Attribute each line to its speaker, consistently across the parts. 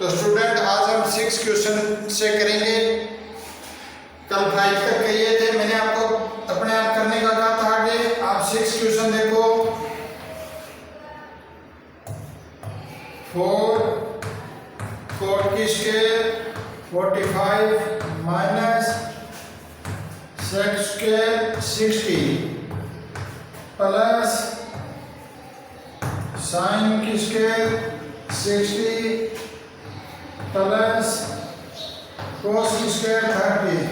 Speaker 1: तो स्टूडेंट आज हम 6 क्वेश्चन से करेंगे। कल 5 तक किए थे, मैंने आपको अपने आप करने का कहा था। आगे आप 6 क्वेश्चन देखो। 4 cot की square 45 minus sec square 60 plus sine की स्क्वायर 60 प्लस कोस की स्क्वायर 30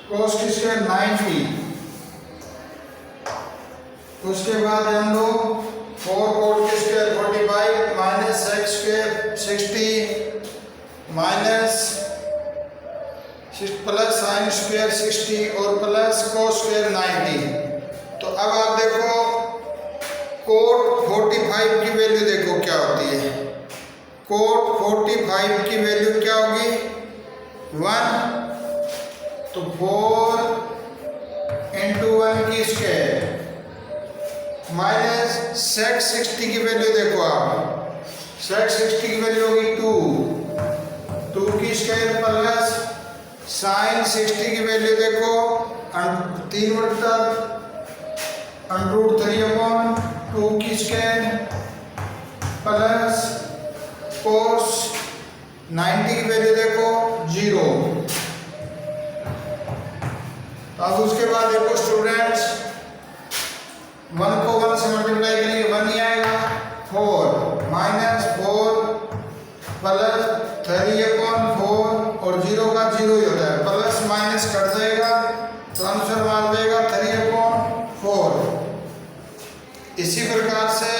Speaker 1: कोस की स्क्वायर 90। उसके बाद हम लोग 4 कोट की square 45 minus sec square 60 minus plus sine square 60 और प्लस कोस स्क्वायर 90। तो अब आप देखो कोट 45 की वैल्यू देखो क्या होती है। कोट 45 की वैल्यू क्या होगी 1, तो 4 इंटू 1 की स्क्वायर माइनस सेक 60 की वैल्यू देखो आप। सेक 60 की वैल्यू होगी 2 की स्क्वायर प्लस साइन 60 की वैल्यू देखो 3 बटा √3/2 की स्क्वायर प्लस कोस 90 की वैल्यू देखो 0। अब उसके बाद देखो स्टूडेंट्स 1 को 1 से मल्टीप्लाई करेंगे 1 ही आएगा। 4 माइनस 4 प्लस 3/4 और 0 का 0 ही होता है, प्लस माइनस कट जाएगा तो आंसर मान देगा 3/4। इसी प्रकार से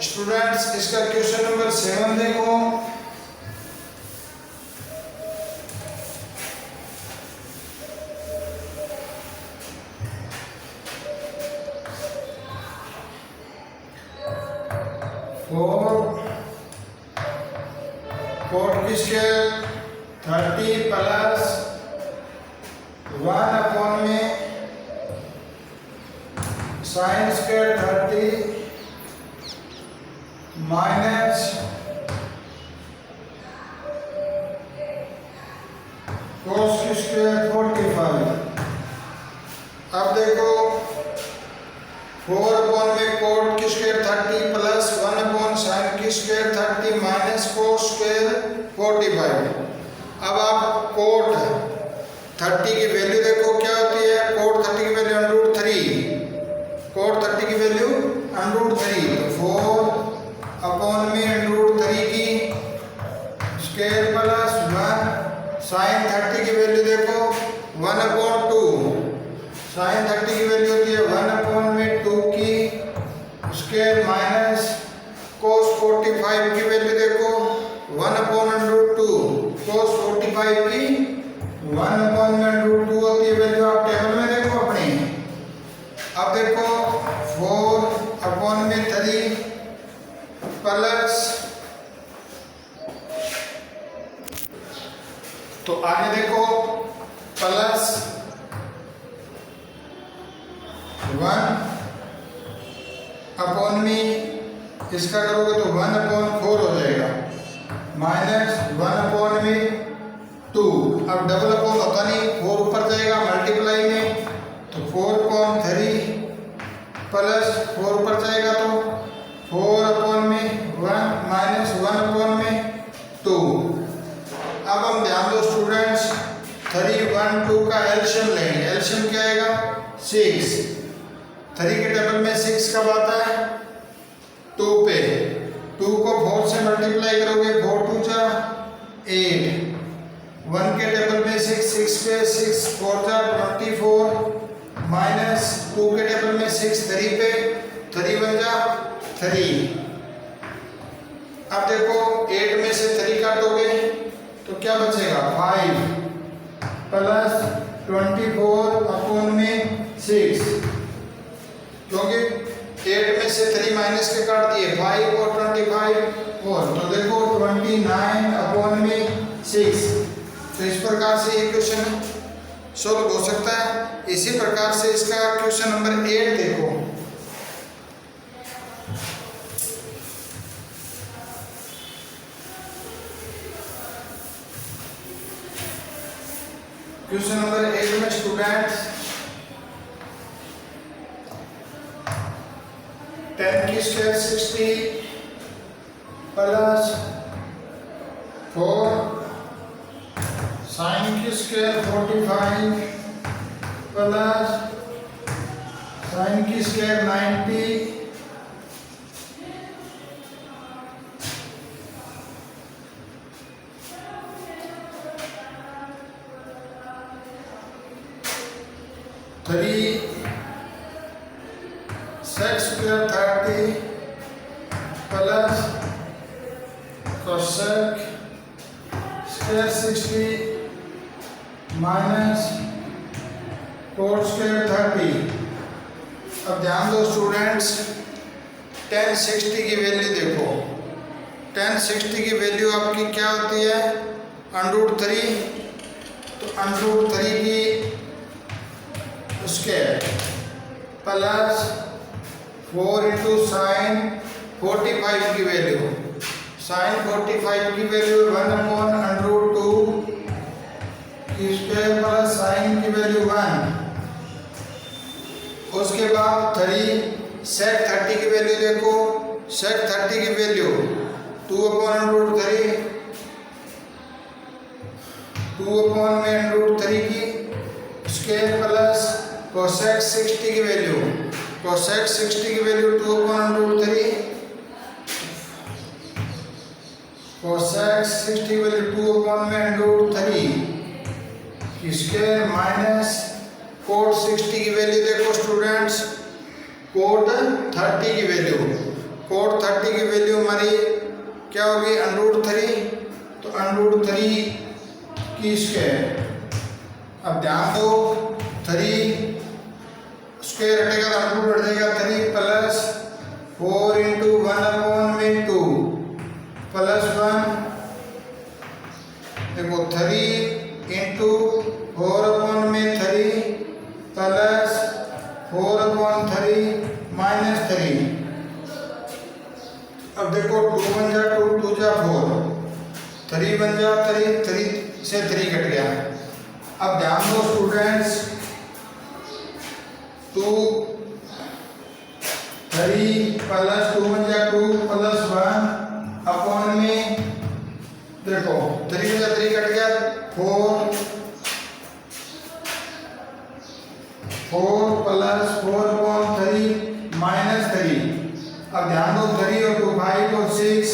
Speaker 1: स्टूडेंट्स इसका क्वेश्चन नंबर 7 देखो। कोट की स्क्वायर 30 प्लस 1 में साइन स्क्वायर 30 माइनस कोस की स्क्वायर 45। अब देखो 4 में कोट की स्क्वायर 30 प्लस 1 साइन की स्क्वायर 30 माइनस कोस स्क्वायर 45। अब आप कोट 30 की वैल्यू देखो क्या होती है। कोट 30 की वैल्यू √3, कोट 30 की वैल्यू √3, तो 4 में √3 की स्क्वायर प्लस 1 साइन 30 की वैल्यू देखो 1/2। साइन 30 की वैल्यू होती है 1/2 की स्क्वायर माइनस कोस 45 की वैल्यू देखो 1/√2। कोस 45 की 1/√2 होती है वैल्यू, आप टेबल में देखो अपनी। अब देखो 4/3 प्लस, तो आगे देखो प्लस 1/में इसका करोगे तो 1/4 हो जाएगा माइनस 1/2। अब डबल अपोन होता नहीं, 4 ऊपर जाएगा मल्टीप्लाई में, तो 4/3 प्लस 4 ऊपर जाएगा तो 4/1 माइनस 1/2। अब हम ध्यान दो स्टूडेंट्स 3, 1, 2 का एलसीएम लेंगे। एलसीएम क्या आएगा 6। 3 के टेबल में 6 कब आता है 2 पे। 2 को 4 से मल्टीप्लाई करोगे 4 2 जा 8। 1 के टेबल में 6 पे 6 4 जा 24 माइनस 2 के टेबल में 6 3 पे 3 1 जा 3। अब देखो 8 में से 3 काटोगे तो क्या बचेगा 5 प्लस 24/6, क्योंकि 8 में से 3 माइनस के काट दिए 5 और 25 और, तो देखो 29/6। तो इस प्रकार से ये क्वेश्चन सॉल्व हो सकता है। इसी प्रकार से इसका क्वेश्चन नंबर 8 देखो। क्वेश्चन नंबर 8 में स्टूडेंट्स 10 की स्क्वायर 60 प्लस 4 साइन की स्क्वायर 45 प्लस साइन की square 90 3 sec square 30 plus cosec square 60 minus cot square 30। अब ध्यान दो स्टूडेंट्स, tan 60 की वैल्यू देखो। tan 60 की वैल्यू आपकी क्या होती है? √3। तो √3 की स्क्वायर प्लस 4 इंटू साइन 45 की वैल्यू, साइन 45 की वैल्यू 1/√2 की स्क्वायर प्लस साइन की वैल्यू 1। उसके बाद 3 sec 30 की वैल्यू देखो। sec 30 की वैल्यू 2/√3 2/√3 की स्क्वायर प्लस cosec 60 की वैल्यू, cosec 60 की वैल्यू 2/√3 cosec 60 की वैल्यू 2/√3 की स्क्वायर माइनस cot 60 की वैल्यू देखो स्टूडेंट्स। cot 30 की वैल्यू, cot 30 की वैल्यू हमारी क्या होगी? √3। तो √3 की स्क्वायर। अब ध्यान दो, 3 स्क्वायर हटेगा तो √2 हट जाएगा। 3 प्लस 4 इंटू 1/2 प्लस 1 देखो 3 इंटू 4/3 प्लस 4/3 माइनस 3। अब देखो 2 1 जा 2 2 जा 4, 3 बन जा 3 3 से 3 कट गया। अब ध्यान दो स्टूडेंट्स, 2 3 प्लस 2 1 जा 2 प्लस 1 अपॉन में देखो 3 जा 3 कट गया 4 प्लस 4/3 माइनस 3। अब ध्यान दो 3 और 2 5 और 6।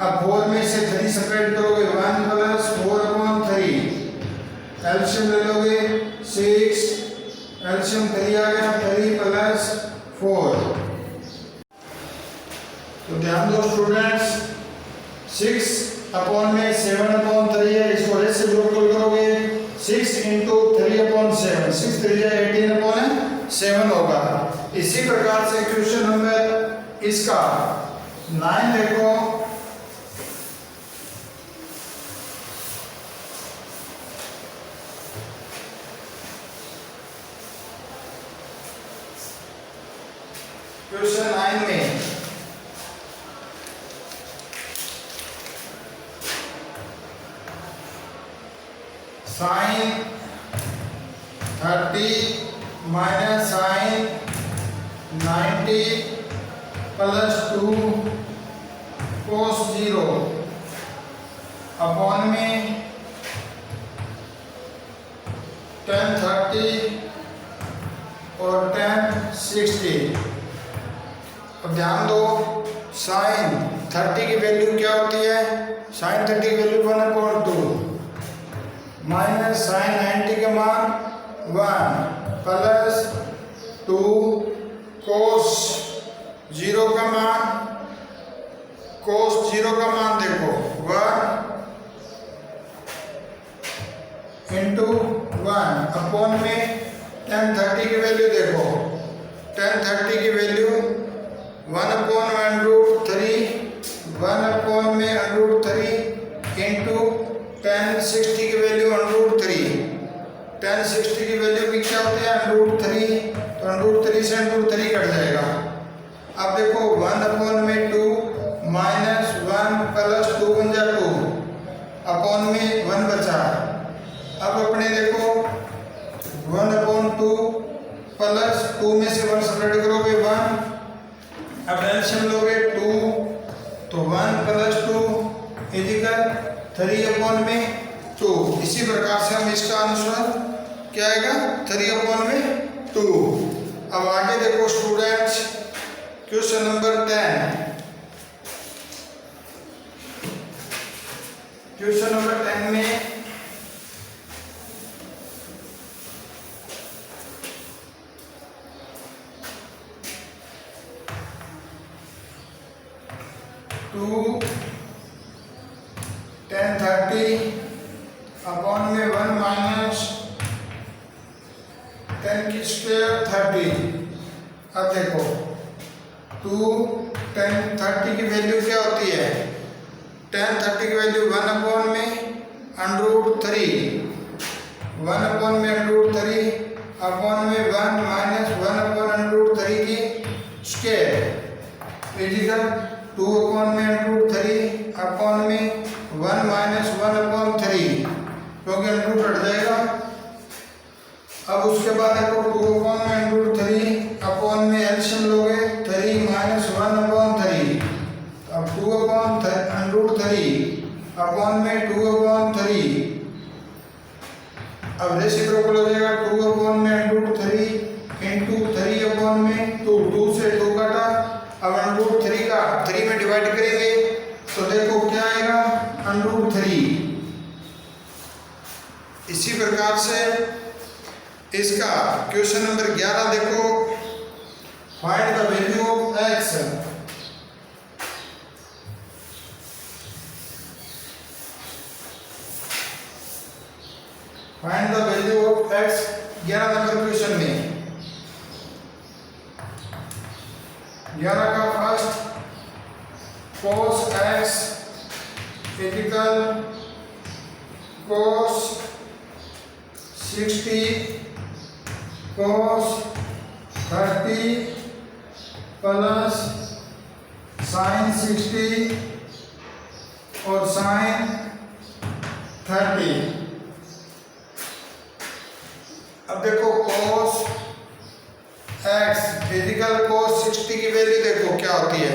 Speaker 1: अब 4 में से 3 सेपरेट करोगे 1 प्लस 4/3 एलसीएम ले लोगे 6, एलसीएम 3 आ गया 3 प्लस 4। तो ध्यान दो स्टूडेंट्स, 6 अपॉन में 7/3 है, इसको रेस से जोड़ करोगे 6 इंटू 3/7, 6 3 18/7 होगा। इसी प्रकार से क्वेश्चन नंबर इसका 9 देखो। क्वेश्चन 9 में sine 30 minus sine 90 plus 2 cos 0 upon में tan 30 और tan 60। अब ध्यान दो, साइन 30 की वैल्यू क्या होती है? साइन 30 की वैल्यू 1/2 माइनस साइन 90 का मान 1 प्लस 2 cos 0 का मान देखो 1 इंटू 1 अपॉन में tan 30 की वैल्यू देखो। tan 30 की वैल्यू 1/√3 1/√3 इंटू tan 60 की वैल्यू √3। tan 60 की वैल्यू भी क्या होती है? √3। तो √3 से √3 कट जाएगा। अब देखो 1/2 माइनस 1 प्लस 2 बन जा 2 अपॉन में 1 बचा अब अपने देखो 1/2 प्लस 2 में से 1 सेपरेट करोगे 1, अब एलसीएम लोगे 2 तो 1 + 2 = 3/2। इसी प्रकार से हम इसका आंसर क्या आएगा 3/2। अब आगे देखो students question number 10। Question number 10 में टू 10/30 अपॉन में 1 माइनस 10² 30। अब देखो 2 10/30 की वैल्यू क्या होती है 10/30 की वैल्यू 1/में √3 1/में √3 अपॉन में 1 माइनस 1/√3 की स्क्वायर इजिकल 2/में √3 अपॉन में 1 माइनस 1/3 क्योंकि √ हट जाएगा। अब उसके बाद देखो 2/में √3 अपॉन में एलसीएम लोगे 3 माइनस 1/3। अब 2/√3 अपॉन में 2/3। अब रेसिप्रोकल हो जाएगा 2/में √3 इंटू 3/2 से 2 काटा। अब √3 का 3 में डिवाइड करेंगे तो देखो क्या आएगा √3। इसी प्रकार से इसका क्वेश्चन नंबर 11 देखो find the value of x। Find the value of x 11 number question में 11 का first cos x equal cos 60 cos 30 plus sin 60 और sin 30। अब देखो cos x इक्वल cos 60 की वैल्यू देखो क्या होती है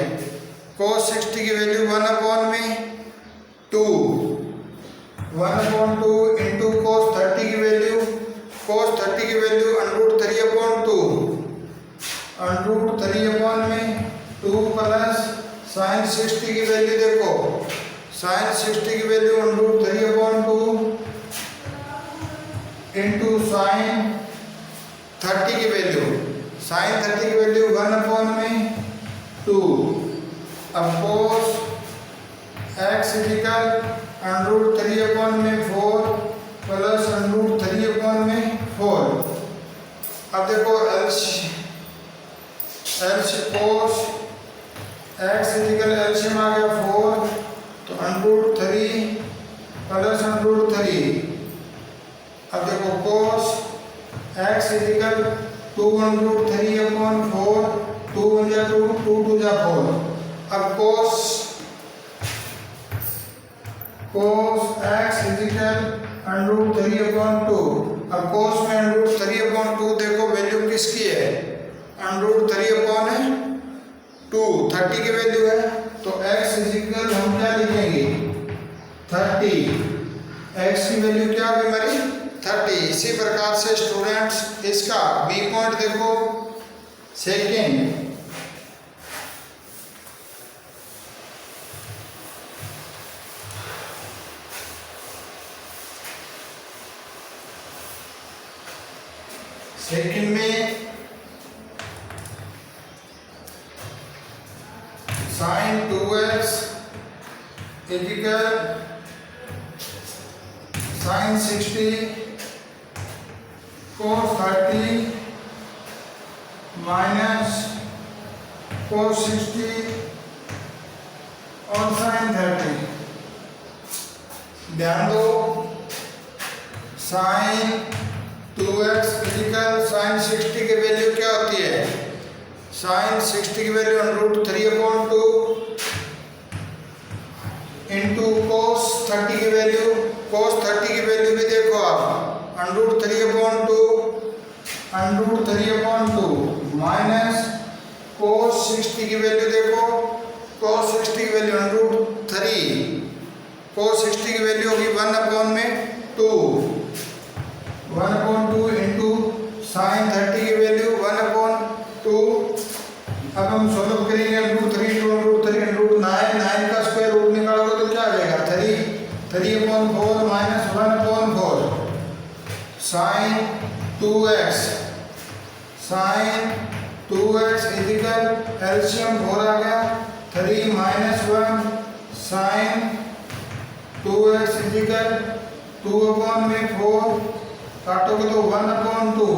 Speaker 1: cos 60 की वैल्यू 1/2 1/2 इंटू cos 30 की वैल्यू √3/2 √3/2 प्लस sin 60 की वैल्यू देखो sin 60 की वैल्यू √3/2 इंटू sin 30 की वैल्यू sin 30 की वैल्यू 1/2। अब cos x इक्वल √3/4 प्लस √3/4। अब देखो cos x इक्वल एलसीएम आ गया 4 तो √3 प्लस √3। अब देखो cos x इक्वल 2√3/4 2 × 2 2 × 2 4। अब cos x इक्वल √3/2। अब cos में √3/2 देखो वैल्यू किसकी है √3/2 30 की वैल्यू है तो x इक्वल हम क्या लिखेंगे 30। x की वैल्यू क्या होगी हमारी 30। इसी प्रकार से स्टूडेंट्स इसका बी पॉइंट देखो सेकेंड में sin 2x equal sin 60 cos 30 minus cos 60 और sin 30। ध्यान दो sin 2x इक्वल sin 60 की वैल्यू क्या होती है sin 60 की वैल्यू √3/2 इंटू cos 30 की वैल्यू, cos 30 की वैल्यू भी देखो आप, √3/2 माइनस cos 60 की वैल्यू देखो, cos 60 की वैल्यू √3, cos 60 की वैल्यू होगी 1/2 इंटू sin 30 की वैल्यू 1/2। अब हम सॉल्व करेंगे, √3 9 का स्क्वायर रूट निकालोगे तो क्या आ जाएगा, 3/4 minus 1/4 sin 2x is equal LCM 4 आ गया, 3 माइनस 1 sin 2x इजिकल 2/4, काटोगे तो 1/2।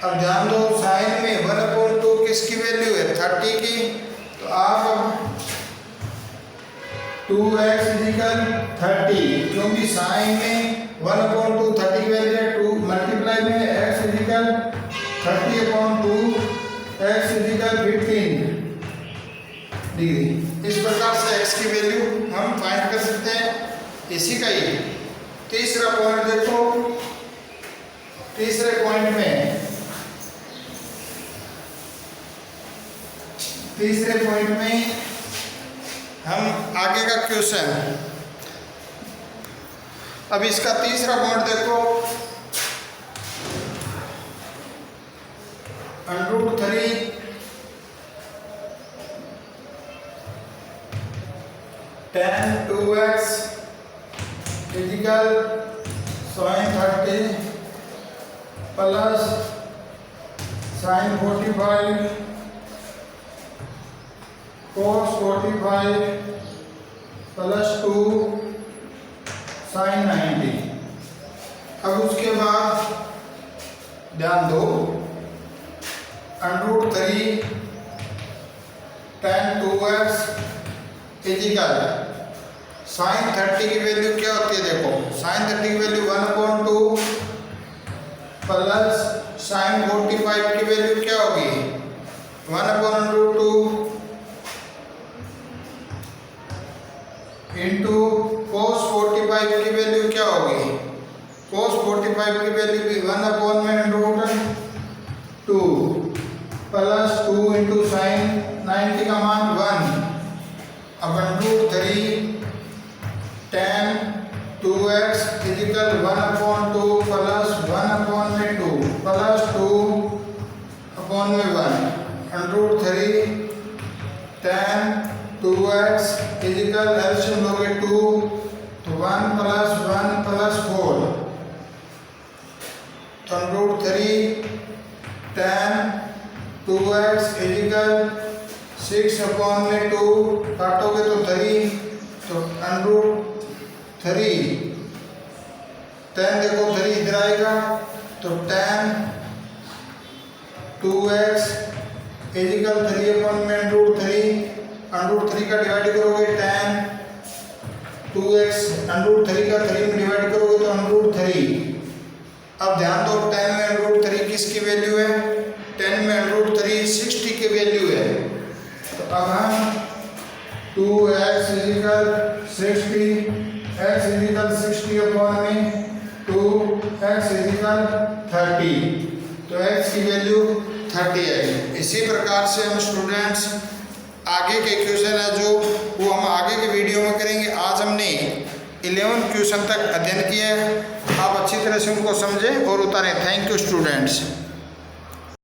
Speaker 1: अब ध्यान दो साइन में 1/2 किसकी वैल्यू है, 30 की, तो आप 2x इजिकल 30, क्योंकि साइन में 1/2 30 की वैल्यू है, 2 मल्टीप्लाई में x is equal 30/2, x is equal 15 degree. इस प्रकार से x की वैल्यू हम फाइंड कर सकते हैं। इसी का ही तीसरा पॉइंट देखो, तीसरे पॉइंट में हम आगे का क्वेश्चन, अब इसका तीसरा पॉइंट देखो, √3 tan 2x is equal sin 30 plus sin 45 cos 45 plus 2 sin 90। अब उसके बाद ध्यान दो, √3 tan 2x इजिकल sin 30 की वैल्यू क्या होती है, देखो sin 30 की वैल्यू 1/2 प्लस sin 45 की वैल्यू क्या होगी, 1/2 इंटू cos 45 की वैल्यू क्या होगी, cos 45 की वैल्यू भी 1/2 प्लस 2 इंटू sin 90 का मान 1, अब √3 tan 2x is equal 1/2 plus 1/2 plus 2/1, √3 tan 2x is equal LCM लोगे 2, तो 1 प्लस 1 प्लस 4, तो √3 tan 2x इजिकल 6/2, काटोगे तो 3, तो √3 tan देखो 3 इधर आएगा, तो tan 2x इजिकल 3/√3, √3 का डिवाइड करोगे tan 2x, √3 का 3 में डिवाइड करोगे तो √3। अब ध्यान दो, 10 में √3 किसकी वैल्यू है, 10 में √3 60 की वैल्यू है, तो अब हम 2x is equal 60, x is equal 2x is equal 30, तो x की वैल्यू 30 है। इसी प्रकार से हम स्टूडेंट्स आगे के क्वेश्चन है जो वो हम आगे के वीडियो में करेंगे। आज हमने 11 क्वेश्चन तक अध्ययन किया है, आप अच्छी तरह से उनको समझें और उतारें। Thank you students.